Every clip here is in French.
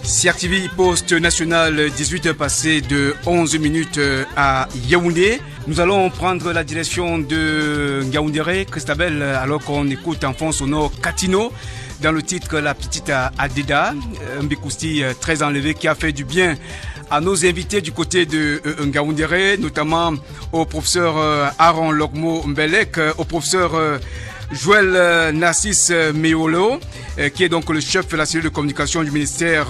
CRTV Poste National, 18h passées de 11 minutes à Yaoundé. Nous allons prendre la direction de Ngaoundéré, Christabel, alors qu'on écoute en fond sonore Katino, dans le titre La Petite Adeda, un Bikousti très enlevé qui a fait du bien à nos invités du côté de Ngaoundéré, notamment au professeur Aaron Lokmo Mbelek, au professeur Joël Narcisse Meolo, qui est donc le chef de la cellule de communication du ministère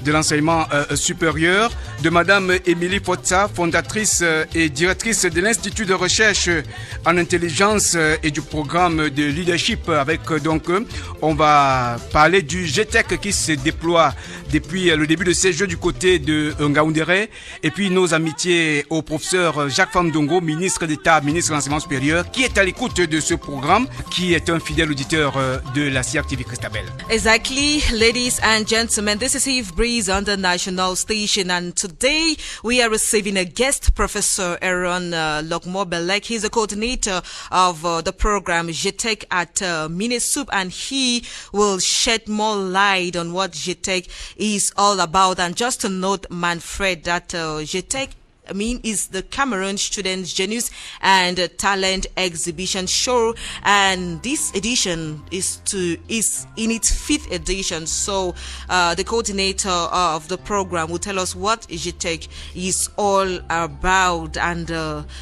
de l'enseignement supérieur, de Madame Émilie Fotza, fondatrice et directrice de l'Institut de recherche en intelligence et du programme de leadership. Avec donc, on va parler du GTEC qui se déploie depuis le début de ces jeux du côté de Ngaoundéré, et puis nos amitiés au professeur Jacques Famdongo, ministre d'État, ministre de l'enseignement supérieur, qui est à l'écoute de ce programme, qui est un fidèle auditeur de la CRTV Christabel. Exactly, ladies and gentlemen, this is Eve Breeze on the national station, and today we are receiving a guest, Professor Aaron Lokmo Mbelek. He's the coordinator of the program GTEC at MINISUP, and he will shed more light on what GTEC is all about. And just to note, Manfred, that GTEC is the Cameroon Students Genius and Talent Exhibition Show, and this edition is in its 5th edition. So the coordinator of the program will tell us what GTEC is all about, and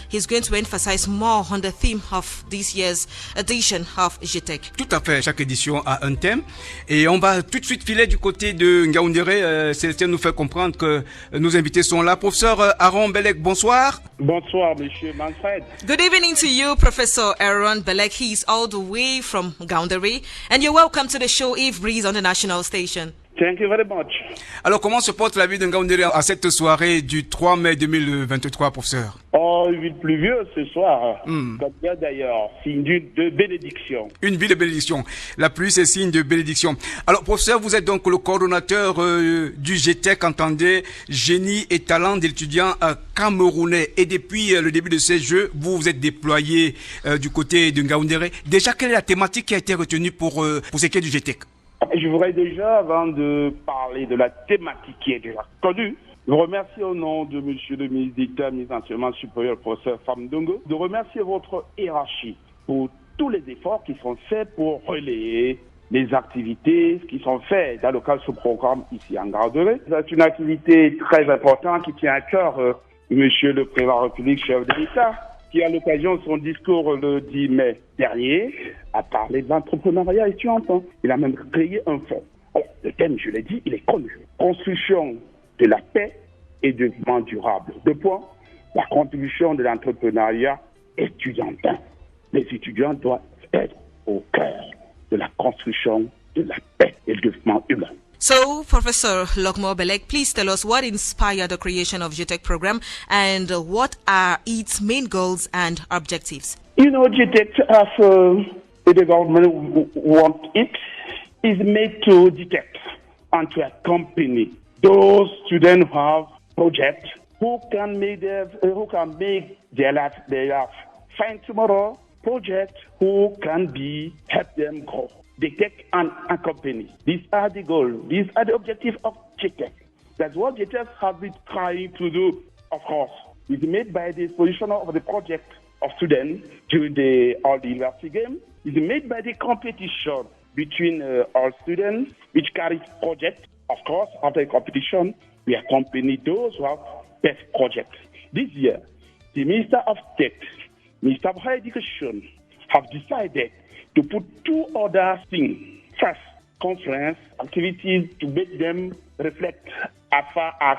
he's going to emphasize more on the theme of this year's edition of GTEC. Tout à fait, chaque édition a un thème, et on va tout de suite filer du côté de Ngaoundéré. Célestin nous fait comprendre que nos invités sont là. Professeur Aaron Mbelek, bonsoir. Bonsoir, Monsieur Manfred. Good evening to you, Professor Aaron Mbelek. He's all the way from Ngaoundéré, and you're welcome to the show Eve Breeze on the national station. Thank you very much. Alors, comment se porte la vie de Ngaoundéré à cette soirée du 3 mai 2023, professeur? Oh, une ville pluvieuse ce soir. Comme bien d'ailleurs, signe de bénédiction. Une ville de bénédiction. La pluie, c'est signe de bénédiction. Alors, professeur, vous êtes donc le coordonnateur du GTEC, entendez, génie et talent d'étudiants camerounais. Et depuis le début de ces jeux, vous vous êtes déployé du côté de Ngaoundéré. Déjà, quelle est la thématique qui a été retenue pour ce qui est du GTEC? Je voudrais déjà, avant de parler de la thématique qui est déjà connue, vous remercier au nom de Monsieur le ministre d'État, ministre de l'Enseignement supérieur, professeur Famdongo, de remercier votre hiérarchie pour tous les efforts qui sont faits pour relayer les activités qui sont faites dans le cadre de ce programme ici en Ngaoundéré. C'est une activité très importante qui tient à cœur Monsieur le Président de la République, chef de l'État, qui à l'occasion de son discours le 10 mai dernier a parlé de l'entrepreneuriat étudiant. Il a même créé un fonds. Alors, le thème, je l'ai dit, il est connu. Construction de la paix et de développement durable. 2 points. La contribution de l'entrepreneuriat étudiantin. Les étudiants doivent être au cœur de la construction de la paix et du développement humain. So, Professor Lokmo Mbelek, please tell us what inspired the creation of GTEC program and what are its main goals and objectives. You know, GTEC, as the government wants it, is made to detect and to accompany those students who have projects who can make their life fine tomorrow. Projects who can help them grow. Detect and accompany. These are the goals. These are the objectives of GTEC. That's what GTEC has been trying to do, of course. It's made by the position of the project of students during all the university games. It's made by the competition between all students, which carries projects. Of course, after the competition, we accompany those who have best projects. This year, the Minister of State, Minister of Higher Education, have decided to put 2 other things. First, conference activities to make them reflect as far as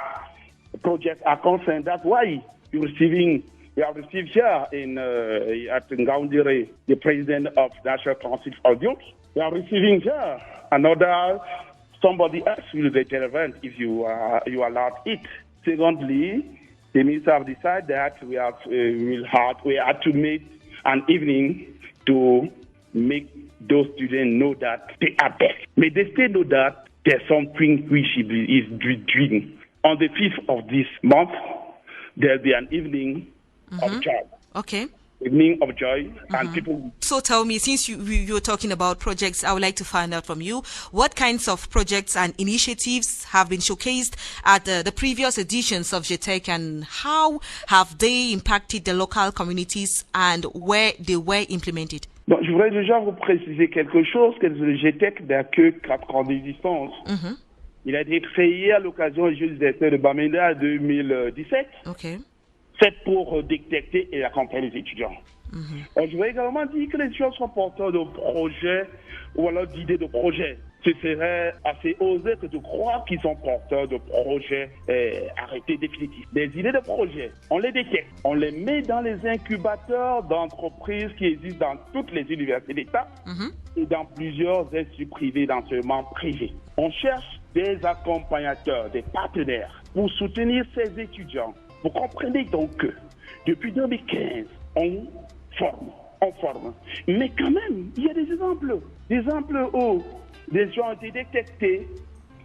projects are concerned. That's why we have received here at Ngaoundéré the president of National Council of Youth. We are receiving here somebody else will be relevant if you allowed it. Secondly, the minister have decided that we have to make an evening to make those students know that they are best. May they still know that there's something which is doing. On the 5th of this month, there'll be an evening of job. Okay. evening of joy, and people. So tell me, since you're talking about projects, I would like to find out from you, what kinds of projects and initiatives have been showcased at the previous editions of GTEC, and how have they impacted the local communities and where they were implemented? Donc, je voudrais déjà vous préciser quelque chose, que le GTEC n'a que 4 ans d'existence. Il a été créé à l'occasion des Jeux d'été de Bamenda en 2017. Okay. C'est pour détecter et accompagner les étudiants. Je voudrais également dire que les étudiants sont porteurs de projets ou alors d'idées de projets. Ce serait assez osé que de croire qu'ils sont porteurs de projets arrêtés définitifs. Des idées de projets, on les détecte, on les met dans les incubateurs d'entreprises qui existent dans toutes les universités d'État et dans plusieurs instituts privés d'enseignement privé. On cherche des accompagnateurs, des partenaires pour soutenir ces étudiants. Vous comprenez donc que depuis 2015, on forme. Mais quand même, il y a des exemples où des gens ont été détectés,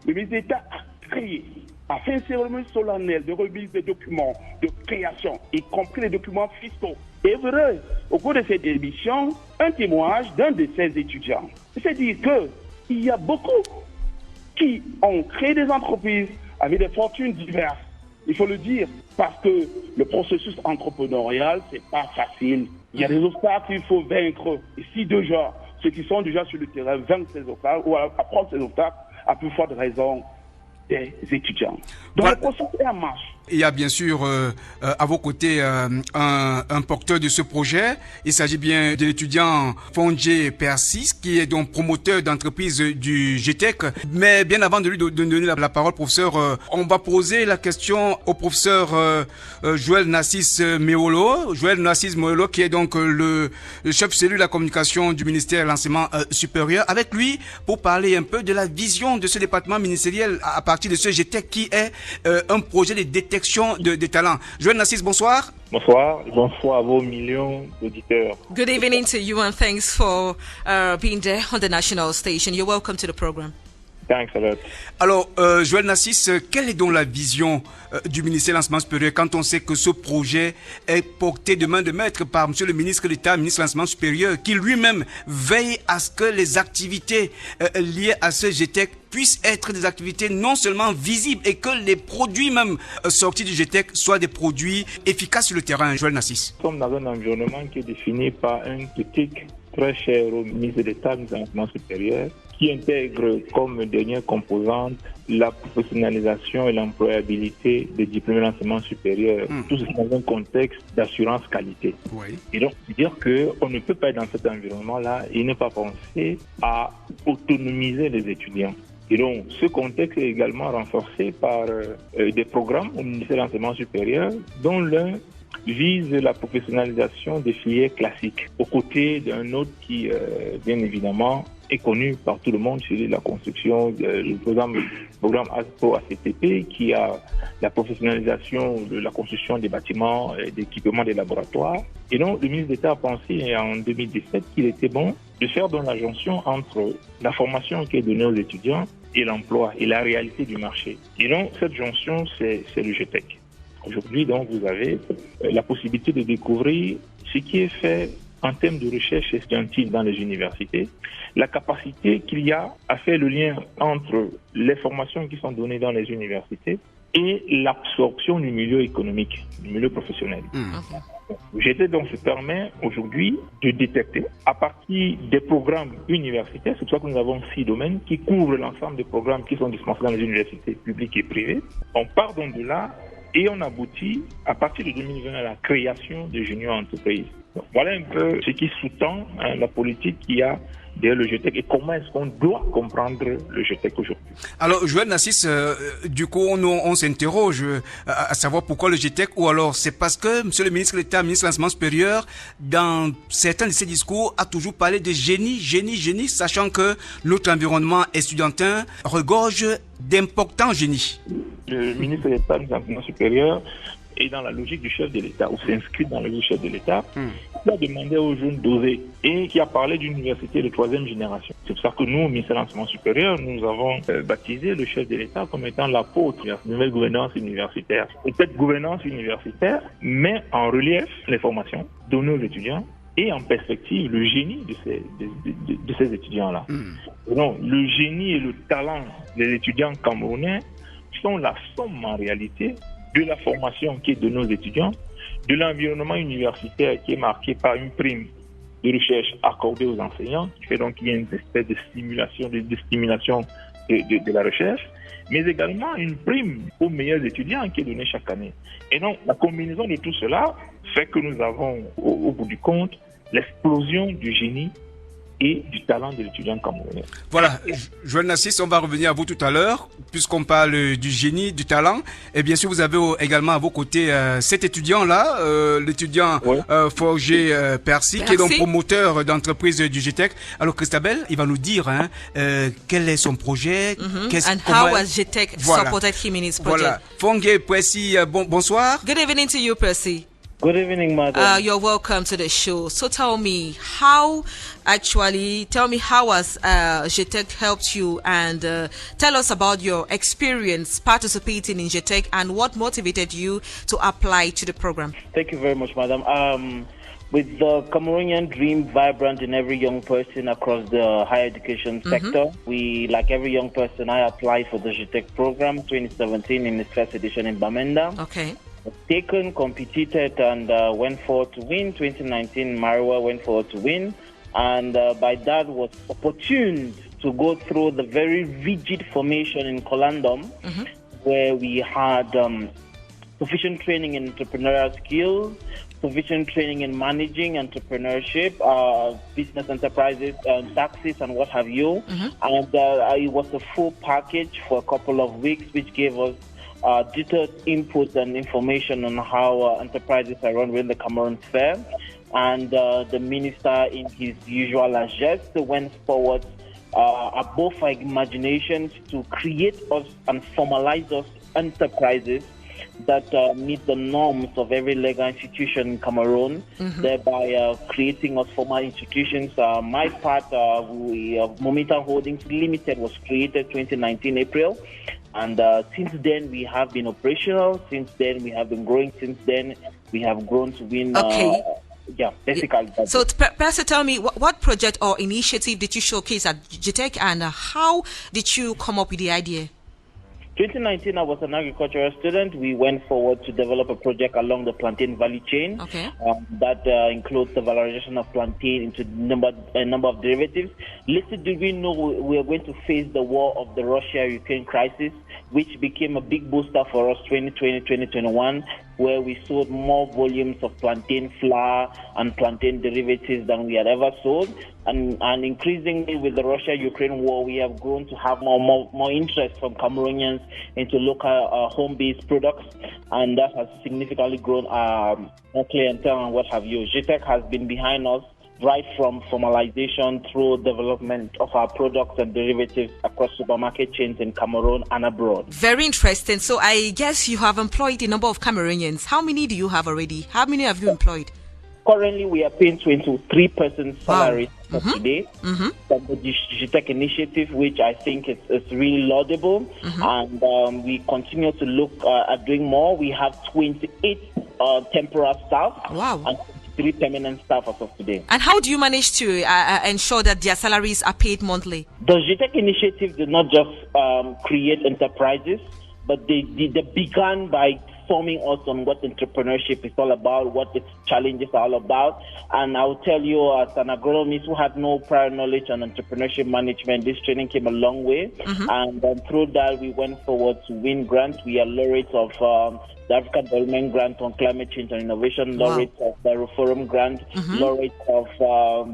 le ministre d'État a créé, a fait une cérémonie solennelle de remise des documents de création, y compris les documents fiscaux. Et vrai, au cours de cette émission, un témoignage d'un de ces étudiants. C'est-à-dire qu'il y a beaucoup qui ont créé des entreprises avec des fortunes diverses. Il faut le dire, parce que le processus entrepreneurial, c'est pas facile. Il y a des obstacles qu'il faut vaincre. Et si déjà, ceux qui sont déjà sur le terrain vaincent ces obstacles ou apprennent ces obstacles, à plus forte raison des étudiants. Donc le processus est en marche. Il y a bien sûr à vos côtés un porteur de ce projet. Il s'agit bien de l'étudiant Fondje Persis, qui est donc promoteur d'entreprise du GTEC. Mais bien avant de lui donner la parole, professeur, on va poser la question au professeur Joël Narcisse Meolo. Joël Narcisse Meolo, qui est donc le chef cellule de la communication du ministère de l'enseignement supérieur. Avec lui, pour parler un peu de la vision de ce département ministériel à partir de ce GTEC, qui est un projet de détection de talents. Joël Narcisse, bonsoir. Bonsoir à vos millions d'auditeurs. Good evening to you, and thanks for being there on the national station. You're welcome to the program. Thanks a lot. Alors, Joël Narcisse, quelle est donc la vision du ministère de l'enseignement supérieur quand on sait que ce projet est porté de main de maître par monsieur le ministre d'État, ministre de l'enseignement supérieur, qui lui-même veille à ce que les activités liées à ce GTEC puissent être des activités non seulement visibles et que les produits même sortis du GTEC soient des produits efficaces sur le terrain. Joël Narcisse. Nous sommes dans un environnement qui est défini par une critique très chère au ministre d'État, ministre de l'enseignement supérieur, qui intègre comme dernière composante la professionnalisation et l'employabilité des diplômés d'enseignement supérieur, tout ceci dans un contexte d'assurance qualité. Oui. Et donc, dire qu'on ne peut pas être dans cet environnement-là et ne pas penser à autonomiser les étudiants. Et donc, ce contexte est également renforcé par des programmes au ministère de l'enseignement supérieur, dont l'un vise la professionnalisation des filières classiques, aux côtés d'un autre qui, bien évidemment, est connu par tout le monde, c'est la construction, le programme ASPO-ACTP, qui a la professionnalisation de la construction des bâtiments et d'équipements des laboratoires. Et donc, le ministre d'État a pensé en 2017 qu'il était bon de faire dans la jonction entre la formation qui est donnée aux étudiants et l'emploi et la réalité du marché. Et donc, cette jonction, c'est le GTEC. Aujourd'hui, donc, vous avez la possibilité de découvrir ce qui est fait en termes de recherche scientifique dans les universités, la capacité qu'il y a à faire le lien entre les formations qui sont données dans les universités et l'absorption du milieu économique, du milieu professionnel. GTEC donc se permet aujourd'hui de détecter à partir des programmes universitaires, c'est pour ça que nous avons 6 domaines qui couvrent l'ensemble des programmes qui sont dispensés dans les universités publiques et privées. On part donc de là et on aboutit à partir de 2020 à la création de junior entreprises. Donc, voilà un peu ce qui sous-tend la politique qu'il y a derrière le GTEC et comment est-ce qu'on doit comprendre le GTEC aujourd'hui. Alors, Joël Narcisse, du coup, on s'interroge à savoir pourquoi le GTEC, ou alors c'est parce que monsieur le ministre de l'État, ministre de l'enseignement supérieur, dans certains de ses discours, a toujours parlé de génie, sachant que notre environnement estudiantin regorge d'importants génies. Le ministre de l'État, ministre de l'enseignement supérieur, est dans la logique du chef de l'État, ou s'inscrit dans la logique du chef de l'État, qui a demandé aux jeunes d'oser et qui a parlé d'une université de 3e génération. C'est pour ça que nous, au ministère de l'Enseignement supérieur, nous avons baptisé le chef de l'État comme étant l'apôtre de la nouvelle gouvernance universitaire. Et cette gouvernance universitaire met en relief les formations données aux étudiants et en perspective le génie de ces étudiants-là. Donc, le génie et le talent des étudiants camerounais sont la somme en réalité de la formation qui est de nos étudiants, de l'environnement universitaire qui est marqué par une prime de recherche accordée aux enseignants, qui fait donc qu'il y a une espèce de stimulation, de la recherche, mais également une prime aux meilleurs étudiants qui est donnée chaque année. Et donc, la combinaison de tout cela fait que nous avons, au bout du compte, l'explosion du génie et du talent de l'étudiant camerounais. Voilà, Joël Nassis, on va revenir à vous tout à l'heure, puisqu'on parle du génie, du talent. Et bien sûr, vous avez également à vos côtés cet étudiant-là, l'étudiant Forger Percy, qui est donc promoteur d'entreprise du GTEC. Alors, Christabel, il va nous dire quel est son projet. And how has GTEC supported him in his project. Voilà. Forger Percy, bonsoir. Good evening to you, Percy. Good evening, madam. You're welcome to the show. So tell me how has GTEC helped you, and tell us about your experience participating in GTEC and what motivated you to apply to the program. Thank you very much, madam. With the Cameroonian dream vibrant in every young person across the higher education sector, we, like every young person, I applied for the GTEC program 2017 in its first edition in Bamenda. Okay. Taken, competed, and went forward to win. 2019, Mariwa went forward to win, and by that was opportune to go through the very rigid formation in Colandom, where we had sufficient training in entrepreneurial skills, sufficient training in managing entrepreneurship, business enterprises, taxes, and what have you. And it was a full package for a couple of weeks, which gave us detailed input and information on how enterprises are run within the Cameroon Fair. And the minister, in his usual largesse, went forward above our imaginations to create us and formalize us enterprises that meet the norms of every legal institution in Cameroon, thereby creating us formal institutions. My part, Momentum Holdings Limited was created 2019 April. And since then, we have been operational. Since then, we have been growing. Since then, we have grown to win. Basically. So, Percy, tell me, what project or initiative did you showcase at GTEC, and how did you come up with the idea? 2019, I was an agricultural student. We went forward to develop a project along the plantain value chain that includes the valorization of plantain into a number of derivatives. Little did we know we were going to face the war of the Russia-Ukraine crisis, which became a big booster for us 2020-2021, where we sold more volumes of plantain flour and plantain derivatives than we had ever sold. And increasingly with the Russia-Ukraine war, we have grown to have more interest from Cameroonians into local home-based products, and that has significantly grown our clientele and what have you. GTEC has been behind us right from formalization through development of our products and derivatives across supermarket chains in Cameroon and abroad. Very interesting. So I guess you have employed a number of Cameroonians. How many do you have already? How many have you employed? Currently, we are paying 23% salaries today from the GTEC initiative, which I think is really laudable. And we continue to look at doing more. We have 28 temporary staff and 23 permanent staff as of today. And how do you manage to ensure that their salaries are paid monthly? The GTEC initiative did not just create enterprises, but they began by informing us on what entrepreneurship is all about, what its challenges are all about. And I'll tell you, as an agronomist who had no prior knowledge on entrepreneurship management, this training came a long way. And through that, we went forward to win grants. We are laureates of the African Development Grant on Climate Change and Innovation, laureates of the Reforum Grant, laureates of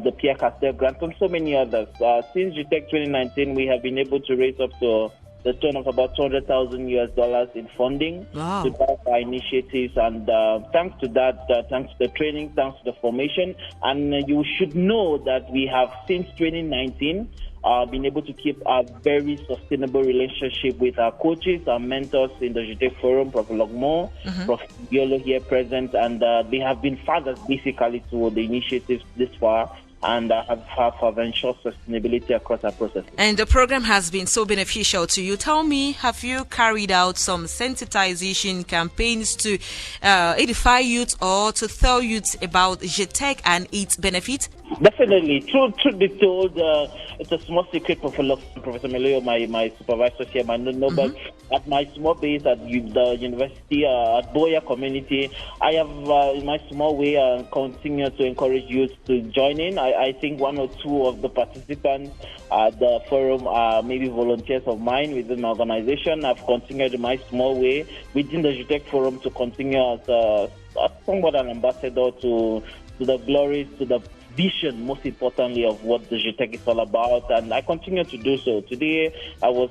the Pierre Castell Grant, and so many others. Since GTEC 2019, we have been able to raise up to the turn of about $200,000 in funding to back our initiatives, and thanks to that, thanks to the training, thanks to the formation, and you should know that we have since 2019 been able to keep a very sustainable relationship with our coaches, our mentors in the GTEC Forum, Prof. Logmo, Prof. Yolo here present, and they have been fathers basically to the initiatives this far, and have ensured sustainability across our process. And the program has been so beneficial to you. Tell me, have you carried out some sensitization campaigns to edify youth or to tell youth about GTEC and its benefits? Definitely. Truth be told, it's a small secret, Professor Meleo, my supervisor here, might not know, but at my small base at the university, at Boya community, I have, in my small way, continued to encourage youth to join in. I think one or two of the participants at the forum are maybe volunteers of mine within my organization. I've continued in my small way within the GTEC Forum to continue as somewhat an ambassador to the glories, to the vision, most importantly, of what the GTEC is all about, and I continue to do so. Today, I was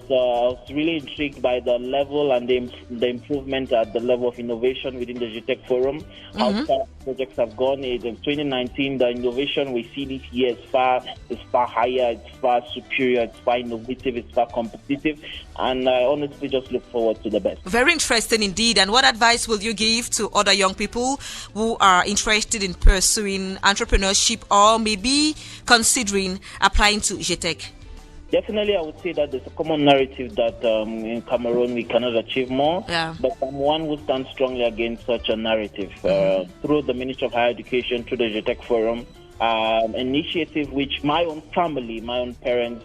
really intrigued by the level and the improvement at the level of innovation within the GTEC Forum. How far projects have gone. In 2019, the innovation we see this year is far higher, it's far superior, it's far innovative, it's far competitive, and I honestly just look forward to the best. Very interesting indeed. And what advice will you give to other young people who are interested in pursuing entrepreneurship or maybe considering applying to GTEC? Definitely, I would say that there's a common narrative that in Cameroon we cannot achieve more, but I'm one who stands strongly against such a narrative. Through the Ministry of Higher Education, through the GTEC Forum, initiative which my own family, my own parents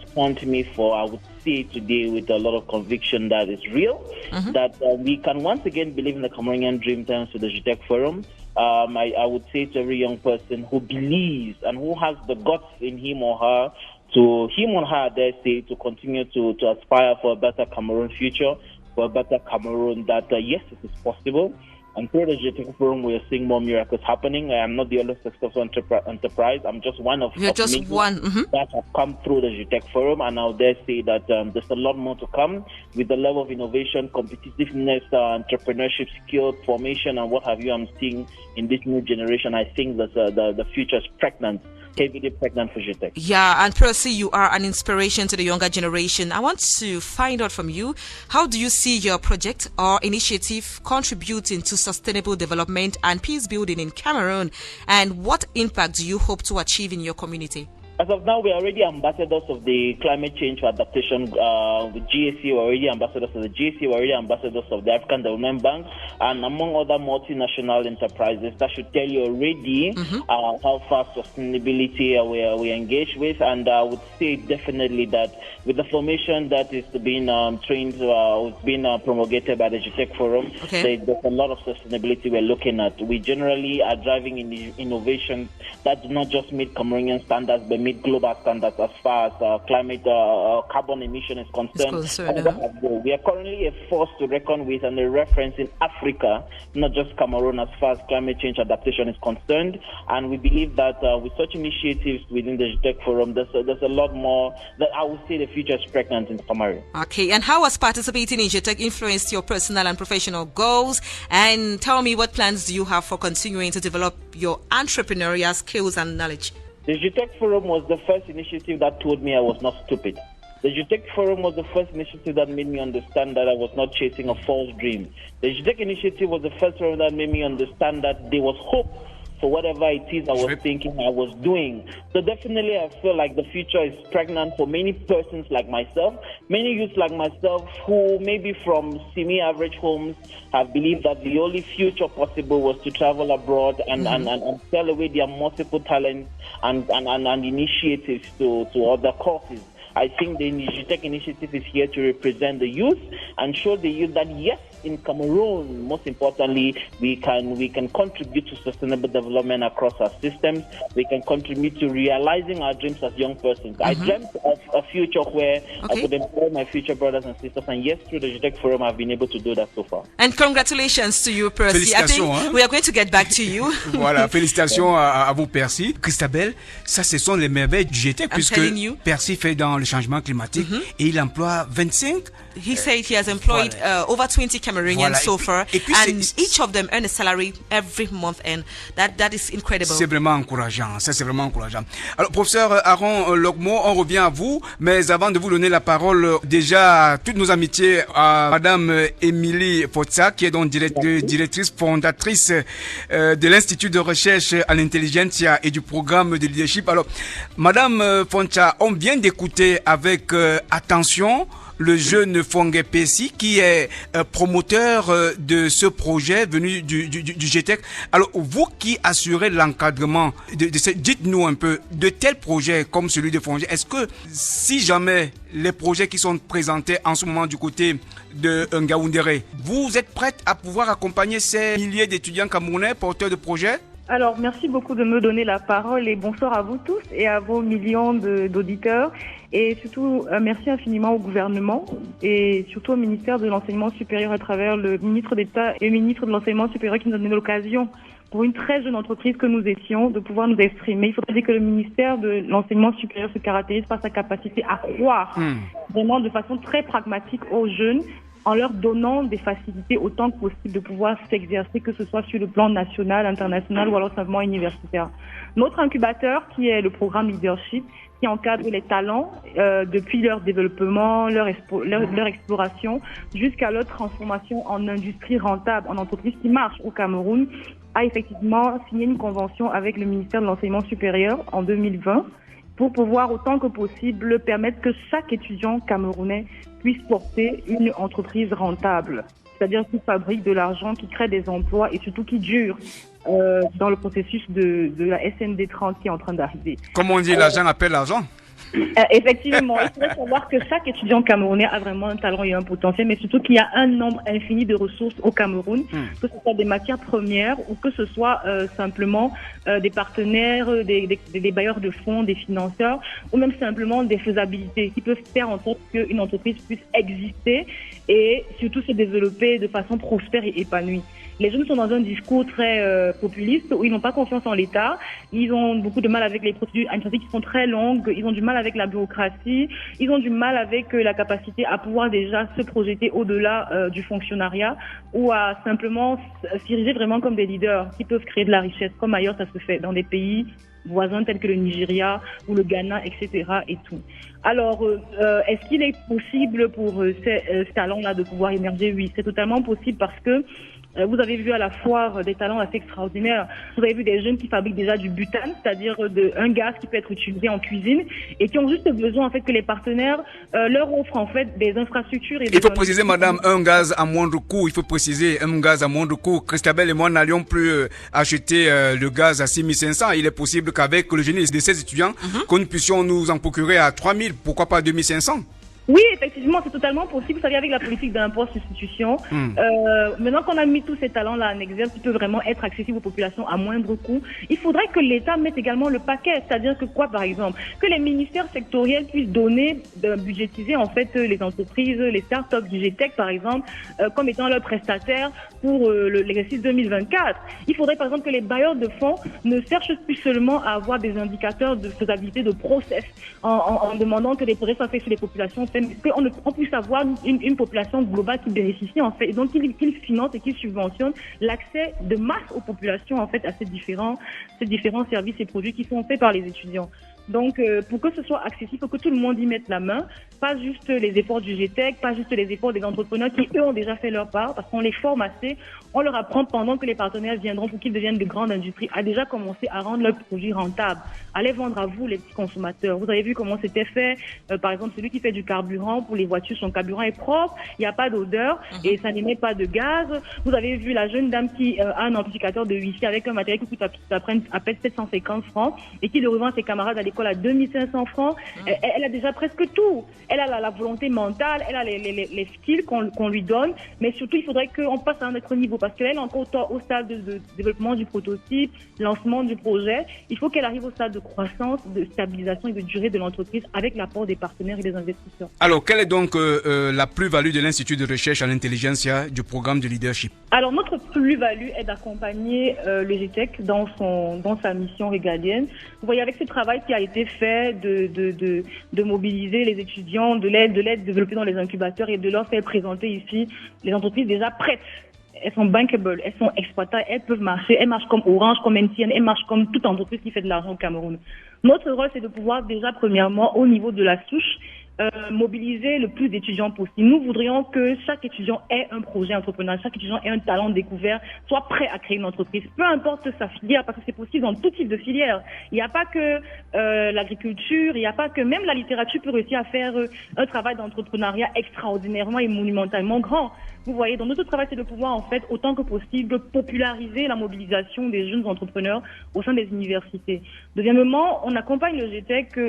spawned me for, I would say today with a lot of conviction that it's real, that we can once again believe in the Cameroonian dream thanks to the GTEC Forum. I would say to every young person who believes and who has the guts in him or her, dare say, to continue to aspire for a better Cameroon future, for a better Cameroon that, yes, it is possible. And through the GTEC Forum, we are seeing more miracles happening. I am not the only successful enterprise. I'm just one of many that have come through the GTEC Forum. And I'll dare say that there's a lot more to come with the level of innovation, competitiveness, entrepreneurship, skill formation, and what have you I'm seeing in this new generation. I think that the future is pregnant. Heavily pregnant for GTEC. Yeah, and Percy, you are an inspiration to the younger generation. I want to find out from you, how do you see your project or initiative contributing to sustainable development and peace building in Cameroon, and what impact do you hope to achieve in your community? As of now, we are already ambassadors of the climate change adaptation with GAC. We're already ambassadors of the GAC. We're already ambassadors of the African Development Bank, and among other multinational enterprises. That should tell you already how far sustainability we engage with. And I would say definitely that with the formation that is being promulgated by the GTEC Forum, there's a lot of sustainability we're looking at. We generally are driving in innovations that do not just meet Cameroonian standards, but meet global standards as far as climate carbon emission is concerned. We are currently a force to reckon with and a reference in Africa, not just Cameroon, as far as climate change adaptation is concerned. And we believe that with such initiatives within the GTEC Forum, there's a lot more that I would say the future is pregnant in Cameroon. Okay, and how has participating in GTEC influenced your personal and professional goals? And tell me, what plans do you have for continuing to develop your entrepreneurial skills and knowledge? The GTEC Forum was the first initiative that told me I was not stupid. The GTEC Forum was the first initiative that made me understand that I was not chasing a false dream. The GTEC initiative was the first forum that made me understand that there was hope for whatever it is I was thinking I was doing. So definitely I feel like the future is pregnant for many persons like myself, many youths like myself who maybe from semi-average homes have believed that the only future possible was to travel abroad and sell away their multiple talents and initiatives to other causes. I think the GTEC initiative is here to represent the youth and show the youth that yes, in Cameroon, most importantly, we can contribute to sustainable development across our systems. We can contribute to realizing our dreams as young persons. I dreamt of a future where I could employ my future brothers and sisters, and yes, through the GTEC Forum, I've been able to do that so far. And congratulations to you, Percy. I think we are going to get back to you. Voilà, félicitations à vous, Percy. Christabel, ça, ce sont les merveilles du GTEC, puisque Percy fait dans le changement climatique et il emploie 25. He said he has employed over 20 Cameroonians so far, et puis and each of them earn a salary every month, and that is incredible. C'est vraiment encourageant, ça c'est vraiment encourageant. Alors, professeur Aaron Logmo, on revient à vous, mais avant de vous donner la parole, déjà, toutes nos amitiés à Madame Émilie Fotsa, qui est donc directrice fondatrice de l'Institut de recherche à l'intelligentsia et du programme de leadership. Alors, Madame Fotsa, on vient d'écouter avec attention le jeune Fongue Pessi qui est promoteur de ce projet venu du GTEC. Alors, vous qui assurez l'encadrement dites-nous un peu de tels projets comme celui de Fongue. Est-ce que si jamais les projets qui sont présentés en ce moment du côté de Ngaoundéré, vous êtes prête à pouvoir accompagner ces milliers d'étudiants camerounais porteurs de projets? Alors, merci beaucoup de me donner la parole et bonsoir à vous tous et à vos millions d'auditeurs. Et surtout, merci infiniment au gouvernement et surtout au ministère de l'Enseignement supérieur à travers le ministre d'État et le ministre de l'Enseignement supérieur qui nous a donné l'occasion, pour une très jeune entreprise que nous étions, de pouvoir nous exprimer. Il faudrait dire que le ministère de l'Enseignement supérieur se caractérise par sa capacité à croire vraiment de façon très pragmatique aux jeunes, en leur donnant des facilités autant que possible de pouvoir s'exercer, que ce soit sur le plan national, international ou alors simplement universitaire. Notre incubateur, qui est le programme Leadership, qui encadre les talents depuis leur développement, leur exploration, jusqu'à leur transformation en industrie rentable, en entreprise qui marche au Cameroun, a effectivement signé une convention avec le ministère de l'Enseignement supérieur en 2020 pour pouvoir autant que possible permettre que chaque étudiant camerounais puisse porter une entreprise rentable, c'est-à-dire qui fabrique de l'argent, qui crée des emplois et surtout qui dure dans le processus de la SND 30 qui est en train d'arriver. Comme on dit, l'argent appelle l'argent. Effectivement, il faudrait savoir que chaque étudiant camerounais a vraiment un talent et un potentiel, mais surtout qu'il y a un nombre infini de ressources au Cameroun, que ce soit des matières premières ou que ce soit simplement des partenaires, des bailleurs de fonds, des financeurs, ou même simplement des faisabilités qui peuvent faire en sorte qu'une entreprise puisse exister et surtout se développer de façon prospère et épanouie. Les jeunes sont dans un discours très populiste où ils n'ont pas confiance en l'État. Ils ont beaucoup de mal avec les procédures administratives qui sont très longues. Ils ont du mal avec la bureaucratie. Ils ont du mal avec la capacité à pouvoir déjà se projeter au-delà du fonctionnariat ou à simplement s'ériger vraiment comme des leaders qui peuvent créer de la richesse, comme ailleurs ça se fait dans des pays voisins tels que le Nigeria ou le Ghana, etc. et tout. Alors, est-ce qu'il est possible pour ces talents-là de pouvoir émerger? Oui, c'est totalement possible parce que vous avez vu à la foire des talents assez extraordinaires. Vous avez vu des jeunes qui fabriquent déjà du butane, c'est-à-dire un gaz qui peut être utilisé en cuisine et qui ont juste besoin en fait que les partenaires leur offrent en fait des infrastructures. Et il faut préciser, madame, un gaz à moindre coût. Il faut préciser un gaz à moindre coût. Christabel et moi n'allions plus acheter le gaz à 6500. Il est possible qu'avec le génie de ces étudiants, que nous puissions nous en procurer à 3000, pourquoi pas 2500? Oui, effectivement, c'est totalement possible. Vous savez, avec la politique d'import-substitution, maintenant qu'on a mis tous ces talents-là en exergue, qui peuvent vraiment être accessibles aux populations à moindre coût, il faudrait que l'État mette également le paquet. C'est-à-dire que quoi, par exemple? Que les ministères sectoriels puissent donner, budgétiser en fait les entreprises, les start-up du GTEC, par exemple, comme étant leurs prestataires pour l'exercice 2024. Il faudrait, par exemple, que les bailleurs de fonds ne cherchent plus seulement à avoir des indicateurs de faisabilité de process en demandant que les projets soient faits sur les populations, qu'on puisse avoir une population globale qui bénéficie en fait, et donc qu'il finance et qu'il subventionne l'accès de masse aux populations en fait à ces différents services et produits qui sont faits par les étudiants. Donc, pour que ce soit accessible, il faut que tout le monde y mette la main, pas juste les efforts du GTEC, pas juste les efforts des entrepreneurs qui, eux, ont déjà fait leur part, parce qu'on les forme assez, on leur apprend pendant que les partenaires viendront pour qu'ils deviennent de grandes industries, à déjà commencer à rendre leurs produits rentables, à les vendre à vous, les petits consommateurs. Vous avez vu comment c'était fait, par exemple, celui qui fait du carburant pour les voitures, son carburant est propre, il n'y a pas d'odeur et ça n'émet pas de gaz. Vous avez vu la jeune dame qui a un amplificateur de Wi-Fi avec un matériel qui coûte à peine 750 francs et qui le revend à ses camarades à l'école à 2500 francs. Elle a déjà presque tout. elle a la volonté mentale, elle a les skills qu'on lui donne, mais surtout il faudrait qu'on passe à un autre niveau parce qu'elle est encore au stade de développement du prototype, lancement du projet. Il faut qu'elle arrive au stade de croissance, de stabilisation et de durée de l'entreprise avec l'apport des partenaires et des investisseurs. Alors, quelle est donc la plus-value de l'Institut de recherche en intelligentsia du programme de leadership? Alors, notre plus-value est d'accompagner le GTEC dans sa mission régalienne. Vous voyez, avec ce travail qui a été fait de mobiliser les étudiants, de l'aide développée dans les incubateurs et de leur faire présenter ici les entreprises déjà prêtes. Elles sont bankable, elles sont exploitables, elles peuvent marcher, elles marchent comme Orange, comme MTN, elles marchent comme toute entreprise qui fait de l'argent au Cameroun. Notre rôle, c'est de pouvoir déjà, premièrement, au niveau de la souche, mobiliser le plus d'étudiants possible. Nous voudrions que chaque étudiant ait un projet entrepreneurial, chaque étudiant ait un talent découvert, soit prêt à créer une entreprise, peu importe sa filière, parce que c'est possible dans tout type de filière. Il n'y a pas que l'agriculture, il n'y a pas que même la littérature peut réussir à faire un travail d'entrepreneuriat extraordinairement et monumentalement grand. Vous voyez, donc notre travail, c'est de pouvoir, en fait, autant que possible, populariser la mobilisation des jeunes entrepreneurs au sein des universités. Deuxièmement, on accompagne le GTEC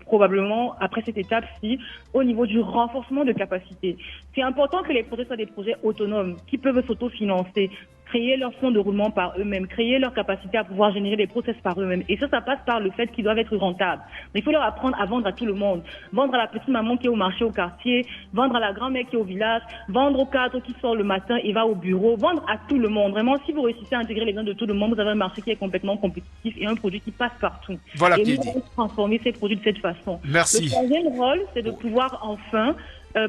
probablement après cette étape-ci au niveau du renforcement de capacités. C'est important que les projets soient des projets autonomes qui peuvent s'autofinancer, créer leur fonds de roulement par eux-mêmes, créer leur capacité à pouvoir générer des process par eux-mêmes. Et ça passe par le fait qu'ils doivent être rentables. Mais il faut leur apprendre à vendre à tout le monde. Vendre à la petite maman qui est au marché au quartier, vendre à la grand-mère qui est au village, vendre au cadre qui sort le matin et va au bureau, vendre à tout le monde. Vraiment, si vous réussissez à intégrer les gens de tout le monde, vous avez un marché qui est complètement compétitif et un produit qui passe partout. Voilà et qui nous allons transformer ces produits de cette façon. Merci. Le troisième rôle, c'est de pouvoir enfin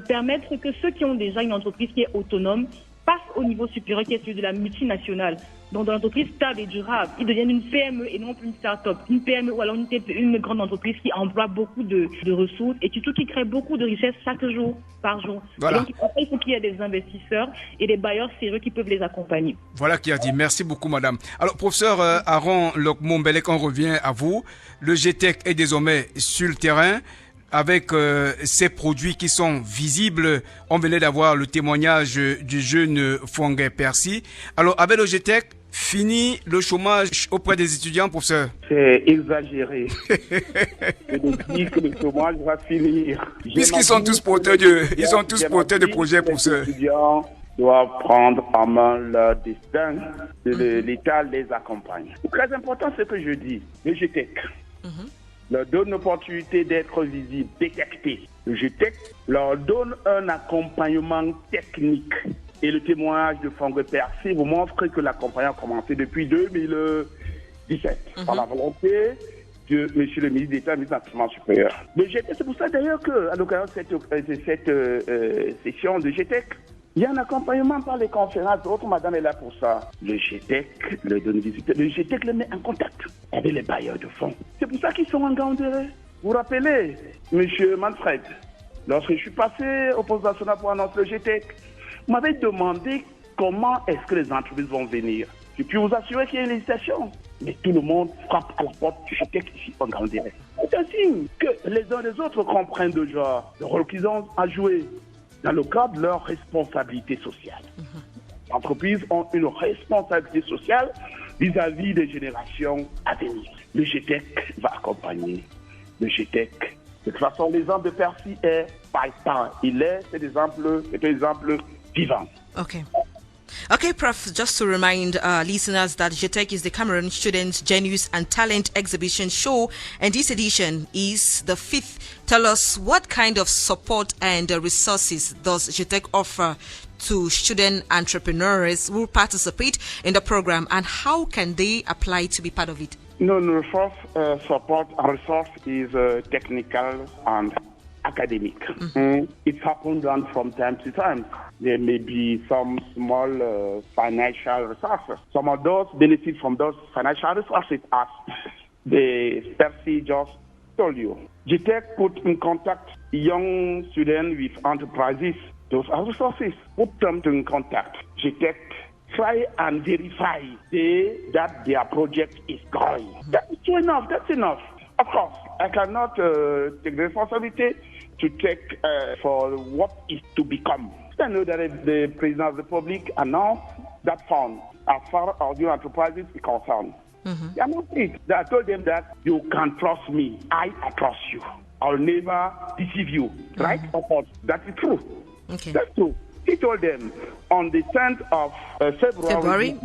permettre que ceux qui ont déjà une entreprise qui est autonome passe au niveau supérieur qui est celui de la multinationale. Donc, dans l'entreprise stable et durable, ils deviennent une PME et non plus une start-up. Une PME ou alors une grande entreprise qui emploie beaucoup de ressources et surtout qui crée beaucoup de richesses chaque jour, par jour. Voilà. Donc, après, il faut qu'il y ait des investisseurs et des bailleurs sérieux qui peuvent les accompagner. Voilà qui a dit. Merci beaucoup, madame. Alors, professeur Aaron Lokmo-Mbelek, on revient à vous. Le GTEC est désormais sur le terrain avec ces produits qui sont visibles. On venait d'avoir le témoignage du jeune Fouangé Percy. Alors, avec le GTEC, fini le chômage auprès des étudiants, professeur? C'est exagéré. Je dis que le chômage va finir. Puisqu'ils sont tous porteurs de projets, professeur. Les étudiants doivent prendre en main leur destin. L'État les accompagne. Très important ce que je dis. Le GTEC leur donne l'opportunité d'être visibles, détectés. Le GTEC leur donne un accompagnement technique. Et le témoignage de Fouangé Percy vous montre que l'accompagnement a commencé depuis 2017 par la volonté de M. le ministre d'État, ministre de l'Enseignement supérieur. Le GTEC, c'est pour ça d'ailleurs qu'à l'occasion de cette session de GTEC, il y a un accompagnement par les conférences. Votre madame est là pour ça. Le GTEC le donne visite. Le GTEC le met en contact avec les bailleurs de fonds. C'est pour ça qu'ils sont en Ngaoundéré. Vous vous rappelez, M. Manfred, lorsque je suis passé au poste national pour annoncer le GTEC, vous m'avez demandé comment est-ce que les entreprises vont venir. Je puis vous assurer qu'il y a une législation. Mais tout le monde frappe à la porte du GTEC ici en Ngaoundéré. C'est un signe que les uns les autres comprennent déjà le rôle qu'ils ont à jouer dans le cadre de leur responsabilité sociale. Les entreprises ont une responsabilité sociale vis-à-vis des générations à venir. Le GTEC va accompagner. Le GTEC, de toute façon, l'exemple de Percy est patent. C'est un exemple vivant. Okay, Prof, just to remind listeners that GTEC is the Cameroon Student Genius and Talent Exhibition Show, and this edition is the 5th. Tell us what kind of support and resources does GTEC offer to student entrepreneurs who participate in the program, and how can they apply to be part of it? The first support and resource is technical and academic. It happens from time to time. There may be some small financial resources. Some of those benefit from those financial resources, as the Percy just told you. GTEC put in contact young students with enterprises. Those are resources. Put them in contact. GTEC try and verify that their project is going. That's enough. That's enough. Of course, I cannot take the responsibility to take for what is to become. I know that the President of the Republic announced that fund as far as your enterprises is concerned. They announced it. I told them that you can trust me. I trust you. I'll never deceive you. Right or false? That is true. Okay. That's true. He told them on the 10th of February.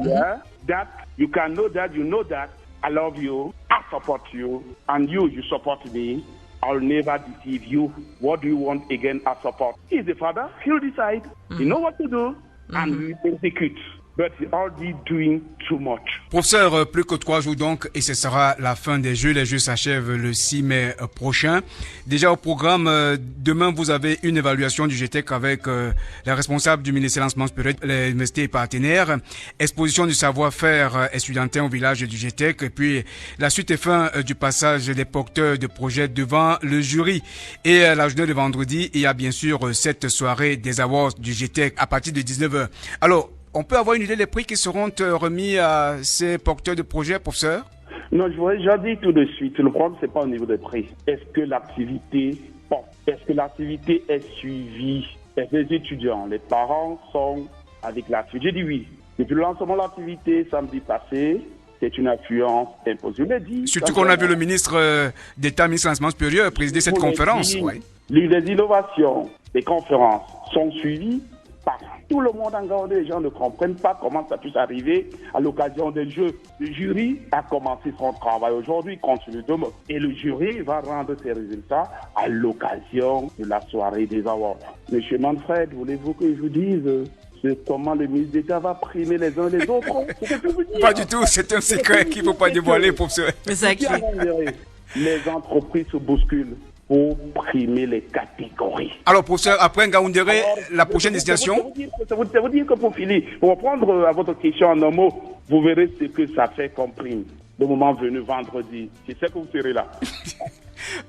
That you can know that you know that I love you, I support you, and you support me. I'll never deceive you. What do you want again as support? He's the father. He'll decide. He knows what to do, and we will execute. But he already doing too much. Professeur, plus que 3 jours donc, et ce sera la fin des Jeux. Les Jeux s'achèvent le 6 mai prochain. Déjà au programme, demain vous avez une évaluation du GTEC avec les responsables du ministère de l'Enseignement supérieur, les universités et partenaires, exposition du savoir-faire estudiantin au village du GTEC, et puis la suite et fin du passage des porteurs de projets devant le jury. Et la journée de vendredi, il y a bien sûr cette soirée des awards du GTEC à partir de 19h. Alors, on peut avoir une idée des prix qui seront remis à ces porteurs de projets, professeur? Non, je voudrais déjà dire tout de suite, le problème, c'est pas au niveau des prix. Est-ce que l'activité porte? Est-ce que l'activité est suivie? Est-ce que les étudiants, les parents sont avec l'activité? J'ai dit oui. Depuis le lancement de l'activité samedi passé, c'est une influence imposée. Je l'ai dit. Surtout qu'on a vu le ministre d'État, ministre de l'Enseignement supérieur, présider cette conférence. Ouais. Les innovations, les conférences sont suivies par tout le monde en Gaoundé. Les gens ne comprennent pas comment ça puisse arriver à l'occasion des Jeux. Le jury a commencé son travail aujourd'hui, continue demain. Et le jury va rendre ses résultats à l'occasion de la soirée des awards. Monsieur Manfred, voulez-vous que je vous dise comment le ministre d'État va primer les uns les autres? C'est ce que je vous dis. Pas du tout, c'est un secret qu'il ne faut pas dévoiler, professeur. Exactly. Les entreprises se bousculent pour primer les catégories. Alors, professeur, après Ngaoundéré, la prochaine destination? Ça vous dire que pour finir, pour reprendre à votre question en un mot, vous verrez ce que ça fait comme prime. Le moment venu vendredi, je sais que vous serez là.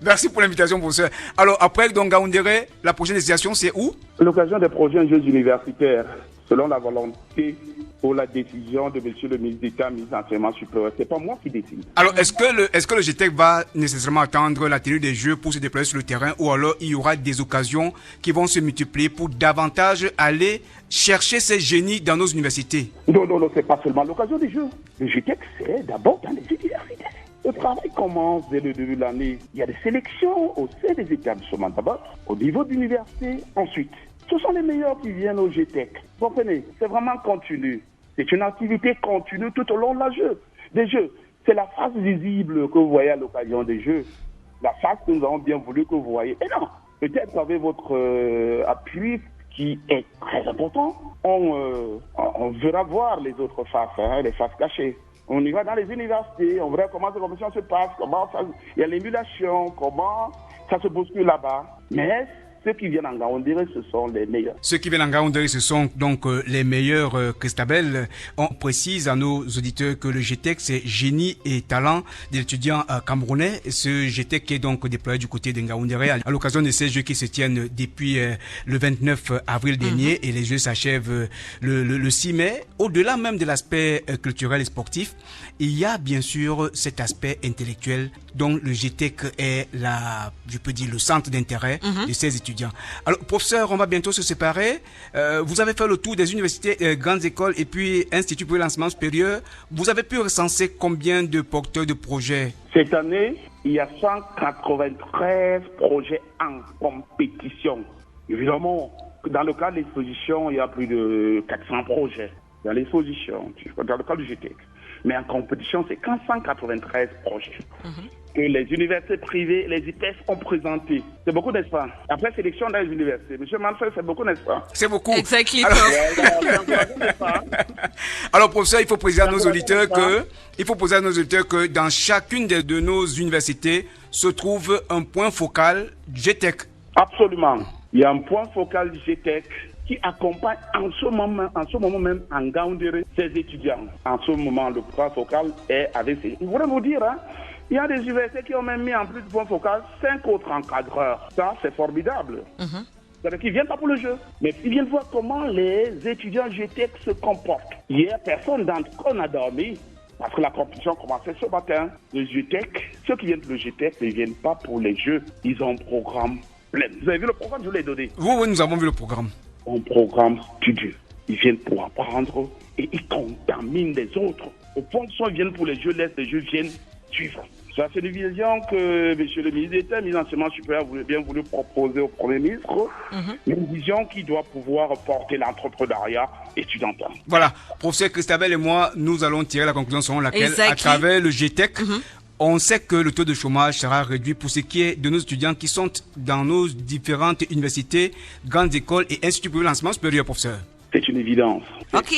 Merci pour l'invitation, professeur. Alors, après Ngaoundéré, la prochaine destination, c'est où? L'occasion des prochains Jeux universitaires, selon la volonté pour la décision de monsieur le ministre d'État, ministre de l'Enseignement supérieur. C'est pas moi qui décide. Alors, est-ce que le GTEC va nécessairement attendre la tenue des Jeux pour se déployer sur le terrain, ou alors il y aura des occasions qui vont se multiplier pour davantage aller chercher ces génies dans nos universités? Non, c'est pas seulement l'occasion des Jeux. Le GTEC, c'est d'abord dans les universités. Le travail commence dès le début de l'année. Il y a des sélections au sein des établissements d'abord, au niveau de l'université ensuite. Ce sont les meilleurs qui viennent au GTEC. Vous comprenez? C'est vraiment continu. C'est une activité continue tout au long des Jeux. C'est la face visible que vous voyez à l'occasion des Jeux. La face que nous avons bien voulu que vous voyez. Et non, peut-être avec votre appui qui est très important, on verra voir les autres faces, les faces cachées. On y va dans les universités, on verra comment ces compétitions se passent, il y a l'émulation, comment ça se bouscule là-bas. Mais ceux qui viennent en Ngaoundéré, ce sont les meilleurs. Ceux qui viennent en Ngaoundéré, ce sont donc les meilleurs. Christabel, on précise à nos auditeurs que le GTEC, c'est génie et talent des étudiants camerounais. Ce GTEC est donc déployé du côté de Ngaoundéré à l'occasion de ces Jeux qui se tiennent depuis le 29 avril dernier, et les Jeux s'achèvent le 6 mai. Au-delà même de l'aspect culturel et sportif, il y a bien sûr cet aspect intellectuel dont le GTEC est le centre d'intérêt de ces étudiants. Alors, professeur, on va bientôt se séparer. Vous avez fait le tour des universités, grandes écoles et puis Institut pour l'enseignement supérieur. Vous avez pu recenser combien de porteurs de projets? Cette année, il y a 193 projets en compétition. Évidemment, dans le cas de l'exposition, il y a plus de 400 projets. Dans l'exposition, dans le cas du GTEC. Mais en compétition, c'est 193 projets que les universités privées, les IPES ont présenté. C'est beaucoup, n'est-ce pas? Après sélection dans les universités. Monsieur Manfred, c'est beaucoup, n'est-ce pas? C'est beaucoup. Exactly. Alors, professeur, il faut préciser à nos auditeurs que dans chacune de nos universités se trouve un point focal GTEC. Absolument. Il y a un point focal GTEC qui accompagne en ce moment même en Ngaoundéré ses étudiants. En ce moment, le point focal est avec ses... Je voudrais vous dire, il y a des universités qui ont même mis en plus de point focal 5 autres encadreurs. Ça, c'est formidable. C'est-à-dire qu'ils viennent pas pour le jeu, mais ils viennent voir comment les étudiants GTEC se comportent. Hier, personne d'entre eux n'a dormi parce que la compétition commençait ce matin. Le GTEC, ceux qui viennent pour le GTEC ne viennent pas pour les jeux. Ils ont un programme plein. Vous avez vu le programme, je vous l'ai donné. Oui, nous avons vu le programme. Un programme studieux. Ils viennent pour apprendre et ils contaminent les autres. Au point de ils viennent pour les jeux, laissent les jeux viennent suivre. Ça, c'est une vision que M. le ministre d'État, le ministre de l'Enseignement supérieur, a bien voulu proposer au Premier ministre. Une vision qui doit pouvoir porter l'entrepreneuriat étudiantin. Voilà, professeur Christabel et moi, nous allons tirer la conclusion selon laquelle, Exactly. à travers le GTEC, on sait que le taux de chômage sera réduit pour ce qui est de nos étudiants qui sont dans nos différentes universités, grandes écoles et instituts privés d'enseignement supérieur, professeur. C'est une évidence. Ok.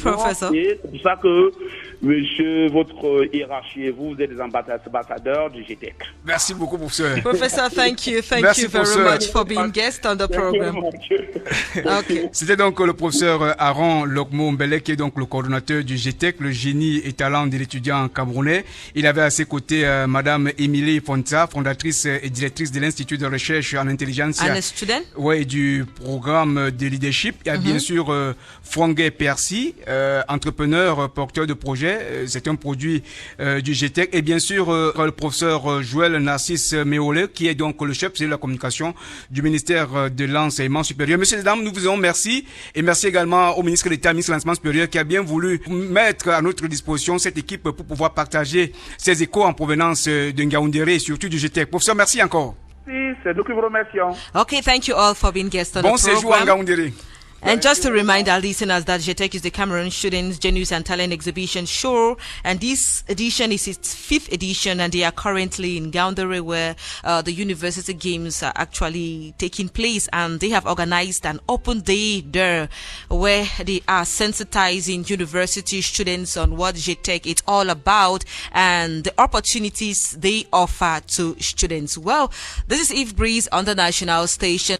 Professor. C'est pour ça que, monsieur, votre hiérarchie et vous êtes des ambassadeurs du GTEC. Merci beaucoup, professeur. Professor, thank you. Thank Merci, you very professeur. much for being guest on the program. Okay. C'était donc le professeur Aaron Lokmo-Mbele, qui est donc le coordonnateur du GTEC, le génie et talent de l'étudiant camerounais. Il avait à ses côtés madame Émilie Fonta, fondatrice et directrice de l'Institut de recherche en intelligence. And a student? Oui, du programme de leadership. Il y a bien sûr Fwangé Percy, entrepreneur, porteur de projet. C'est un produit du GTEC. Et bien sûr, le professeur Joël Narcisse Méolé, qui est donc le chef de la communication du ministère de l'Enseignement supérieur. Messieurs et dames, nous vous disons merci. Et merci également au ministre de l'État, ministre de l'Enseignement supérieur, qui a bien voulu mettre à notre disposition cette équipe pour pouvoir partager ses échos en provenance de Ngaoundéré et surtout du GTEC. Professeur, merci encore. C'est nous qui vous remercions. Okay, thank you all for being guests on Bon the séjour en program. Ngaoundéré. And just to remind our listeners that GTEC is the Cameroon Students Genius and Talent Exhibition Show, and this edition is its 5th edition, and they are currently in Ngaoundéré, where the university games are actually taking place, and they have organized an open day there where they are sensitizing university students on what GTEC is all about and the opportunities they offer to students. Well, this is Eve Breeze on the national station.